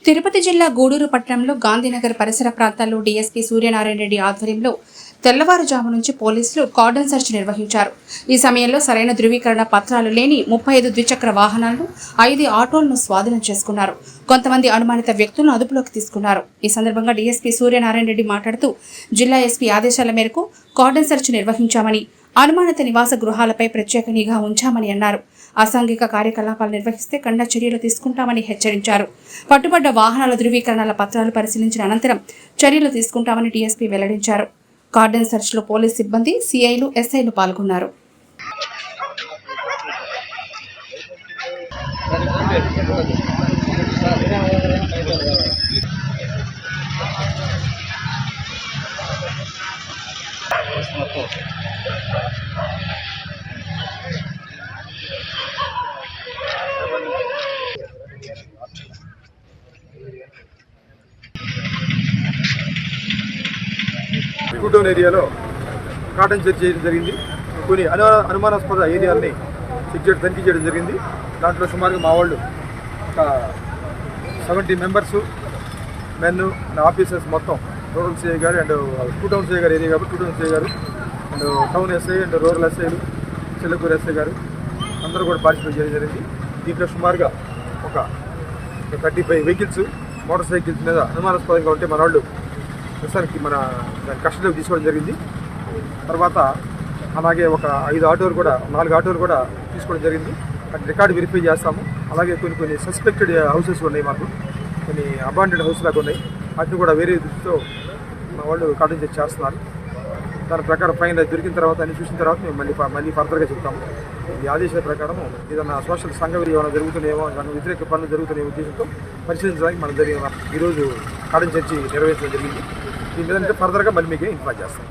తిరుపతి జిల్లా గూడూరు పట్టణంలో గాంధీనగర్ పరిసర ప్రాంతాల్లో డీఎస్పీ సూర్యనారాయణ రెడ్డి ఆధ్వర్యంలో తెల్లవారుజాము నుంచి పోలీసులు కార్డన్ సెర్చ్ నిర్వహించారు. ఈ సమయంలో సరైన ధృవీకరణ పత్రాలు లేని 35 ద్విచక్ర వాహనాలను 5 ఆటోలను స్వాధీనం చేసుకున్నారు. కొంతమంది అనుమానిత వ్యక్తులను అదుపులోకి తీసుకున్నారు. ఈ సందర్భంగా డీఎస్పీ సూర్యనారాయణ రెడ్డి మాట్లాడుతూ జిల్లా ఎస్పీ ఆదేశాల మేరకు కార్డన్ సెర్చ్ నిర్వహించామని, అనుమానిత నివాస గృహాలపై ప్రత్యేక నిఘా ఉంచామని అన్నారు. అసాంఘిక కార్యకలాపాలు నిర్వహిస్తే కఠిన చర్యలు తీసుకుంటామని హెచ్చరించారు. పట్టుబడ్డ వాహనాల ధృవీకరణల పత్రాలు పరిశీలించిన అనంతరం చర్యలు తీసుకుంటామని డీఎస్పీ వెల్లడించారు. కార్డన్ సెర్చ్ లో పోలీస్ సిబ్బంది, సిఐలు, ఎస్ఐలు పాల్గొన్నారు. టౌన్ ఏరియాలో కార్డన్ సెర్చ్ చేయడం జరిగింది. కొన్ని అనుమానాస్పద ఏరియాలని తనిఖీ చేయడం జరిగింది. దాంట్లో సుమారుగా మా వాళ్ళు ఒక 70 మెంబర్స్ మెన్ ఆఫీసర్స్ మొత్తం రూరల్ సిఐ గారు అండ్ టౌన్ సిఐ గారు ఏరియా కాబట్టి టౌన్ సిఐ గారు and town SI and rural ఎస్ఐలు, చెల్లకూరు ఎస్ఐ గారు అందరూ కూడా పార్టిసిపేట్ చేయడం జరిగింది. దీంట్లో సుమారుగా ఒక 35 వెహికల్స్, మోటార్ సైకిల్స్ మీద అనుమానాస్పదంగా ఉంటే మన వాళ్ళు ప్రస్తుతానికి మన కస్టడీలోకి తీసుకోవడం జరిగింది. తర్వాత అలాగే ఒక 4 ఆటోలు కూడా తీసుకోవడం జరిగింది. అటు రికార్డు వెరిఫై చేస్తాము. అలాగే కొన్ని సస్పెక్టెడ్ హౌసెస్ ఉన్నాయి, మాకు కొన్ని అబాండెడ్ హౌస్ లాగా ఉన్నాయి. వాటిని కూడా వేరే దృష్టితో మా వాళ్ళు కార్డన్ సెర్చ్ చేస్తున్నారు. దాని ప్రకారం ఫైన్ దొరికిన తర్వాత అన్ని చూసిన తర్వాత మేము మళ్ళీ ఫర్దర్గా చెప్తాము. ఈ ఆదేశాల ప్రకారం ఏదైనా సోషల్ సంఘవిధి ఏమైనా జరుగుతున్నాయేమో, వ్యతిరేక పనులు జరుగుతున్న ఉద్దేశంతో పరిశీలించడానికి మనం ఈరోజు కార్డన్ సెర్చ్ నిర్వహించడం జరిగింది. దీని మీద ఫర్దర్గా మళ్ళీ మీకు ఇన్ఫార్మ్ చేస్తాం.